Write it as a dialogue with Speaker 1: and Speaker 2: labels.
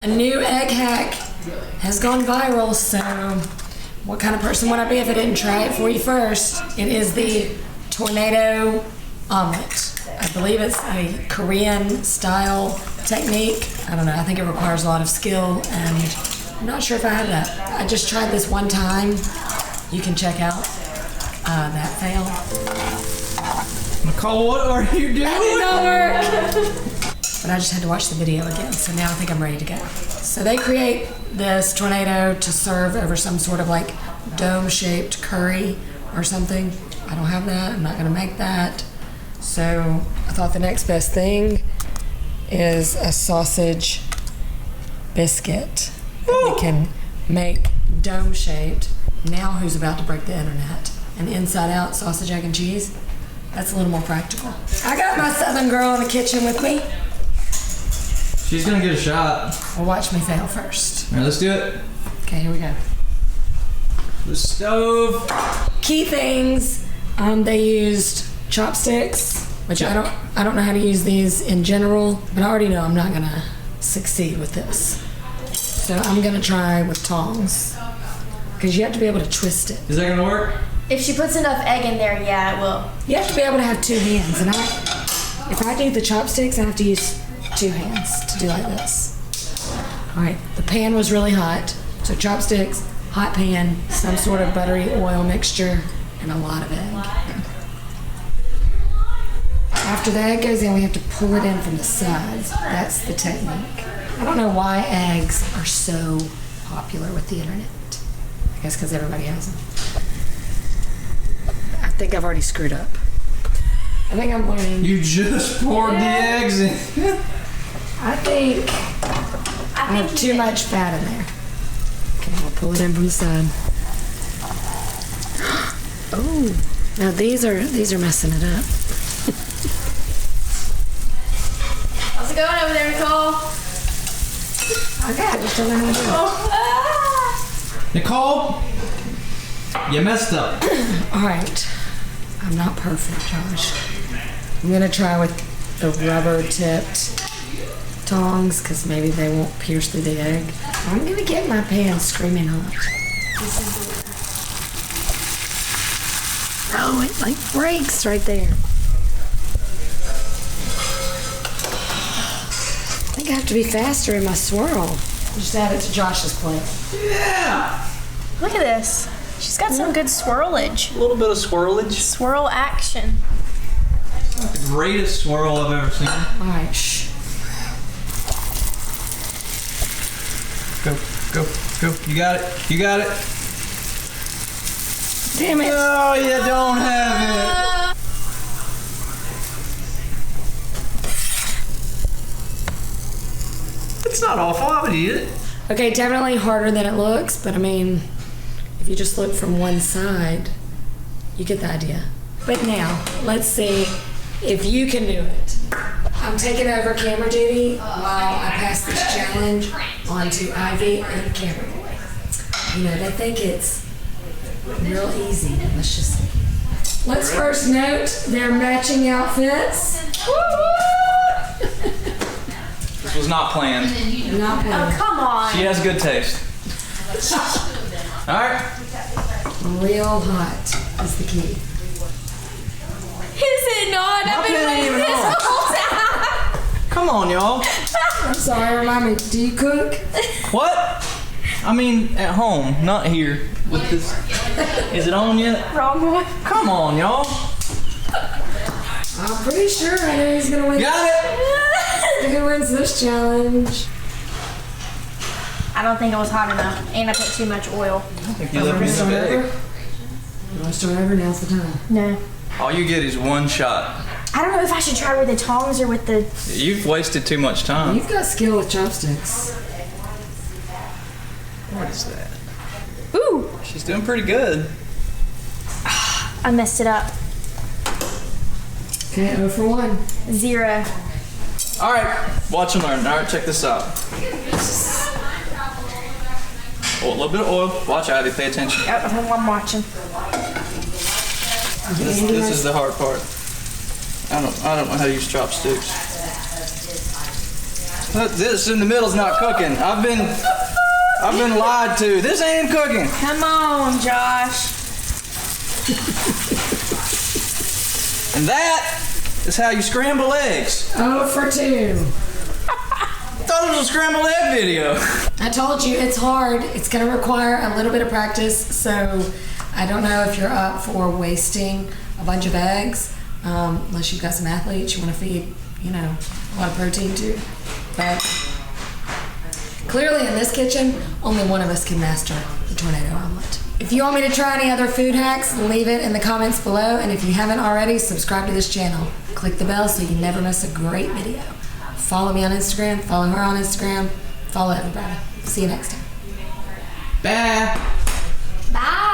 Speaker 1: A new egg hack has gone viral, so what kind of person would I be if I didn't try it for you first? It is the tornado omelet. I believe it's a Korean style technique. I don't know, I think it requires a lot of skill and I'm not sure if I have that. I just tried this one time. You can check out that fail.
Speaker 2: Nicole, what are you doing?
Speaker 1: That did not work. But I just had to watch the video again, so now I think I'm ready to go. So they create this tornado to serve over some sort of like dome-shaped curry or something. I don't have that, I'm not gonna make that. So I thought the next best thing is a sausage biscuit that we can make dome-shaped. Now who's about to break the internet? An inside-out sausage, egg, and cheese? That's a little more practical. I got my Southern girl in the kitchen with me.
Speaker 2: She's gonna get a shot.
Speaker 1: Well, watch me fail first.
Speaker 2: All right, let's do it.
Speaker 1: Okay, here we go.
Speaker 2: The stove.
Speaker 1: Key things, they used chopsticks, which I don't know how to use these in general, but I already know I'm not gonna succeed with this. So I'm gonna try with tongs, because you have to be able to twist it.
Speaker 2: Is that gonna work?
Speaker 3: If she puts enough egg in there, yeah, it will.
Speaker 1: You have to be able to have two hands, and if I do the chopsticks, I have to use two hands to do like this. All right, the pan was really hot, so chopsticks, hot pan, some sort of buttery oil mixture, and a lot of egg. After the egg goes in, we have to pull it in from the sides. That's the technique. I don't know why eggs are so popular with the internet. I guess because everybody has them. I think I've already screwed up. I think I'm learning.
Speaker 2: You just poured the eggs in.
Speaker 1: I think I have too much fat in there. Okay, I'll pull it in from the side. Oh, now these are messing it up.
Speaker 3: How's it going over there, Nicole?
Speaker 1: Okay, I just don't know how to do it.
Speaker 2: Nicole, you messed up.
Speaker 1: All right, I'm not perfect, Josh. I'm gonna try with the rubber-tipped tongs because maybe they won't pierce through the egg. I'm gonna get my pan screaming hot. Oh, it like breaks right there. I think I have to be faster in my swirl. Just add it to Josh's plate.
Speaker 2: Yeah.
Speaker 3: Look at this. She's got some good swirlage.
Speaker 2: A little bit of swirlage.
Speaker 3: Swirl action.
Speaker 2: The greatest swirl I've ever seen.
Speaker 1: All right, shh.
Speaker 2: Go, go, go. You got it. You got it.
Speaker 1: Damn it.
Speaker 2: No, you don't have it. It's not awful. I would eat it.
Speaker 1: Okay, definitely harder than it looks, but I mean, if you just look from one side, you get the idea. But now, let's see if you can do it. I'm taking over camera duty while I pass this challenge on to Ivy and Camera Boy. You know, they think it's real easy. Let's just see. Let's first note their matching outfits.
Speaker 2: This was not planned.
Speaker 1: Not
Speaker 3: Oh,
Speaker 1: bad.
Speaker 3: come on.
Speaker 2: She has good taste. All right.
Speaker 1: Real hot is the key.
Speaker 3: Is it not? I've been waiting this whole time.
Speaker 2: Come on, y'all.
Speaker 1: I'm sorry, remind me, do you cook?
Speaker 2: What? I mean, at home, not here. With this. Is it on yet?
Speaker 3: Wrong one.
Speaker 2: Come on, y'all.
Speaker 1: I'm pretty sure I know who's gonna win.
Speaker 2: Got it.
Speaker 1: Who wins this challenge?
Speaker 3: I don't think it was hot enough, and I put too much oil.
Speaker 2: I think you left me some egg.
Speaker 1: You want to start over? Now's the time.
Speaker 3: No.
Speaker 2: All you get is one shot.
Speaker 3: I don't know if I should try with the tongs or with the...
Speaker 2: You've wasted too much time.
Speaker 1: You've got skill with chopsticks.
Speaker 2: What is that?
Speaker 3: Ooh!
Speaker 2: She's doing pretty good.
Speaker 3: I messed it up.
Speaker 1: Okay, 0 for 1.
Speaker 3: 0.
Speaker 2: All right, watch and learn. All right, check this out. Oh, a little bit of oil. Watch, Ivy. Pay attention.
Speaker 3: Yep, I'm watching.
Speaker 2: This is the hard part. I don't know how to use chopsticks. This in the middle's not cooking. I've been lied to. This ain't cooking.
Speaker 3: Come on, Josh.
Speaker 2: And that is how you scramble eggs.
Speaker 1: 0 for 2.
Speaker 2: I thought it was a scrambled egg video.
Speaker 1: I told you it's hard. It's going to require a little bit of practice. So I don't know if you're up for wasting a bunch of eggs, unless you've got some athletes you want to feed, you know, a lot of protein to. But clearly in this kitchen, only one of us can master the tornado omelet. If you want me to try any other food hacks, leave it in the comments below. And if you haven't already, subscribe to this channel. Click the bell so you never miss a great video. Follow me on Instagram, follow her on Instagram, follow everybody. See you next time.
Speaker 2: Bye.
Speaker 3: Bye.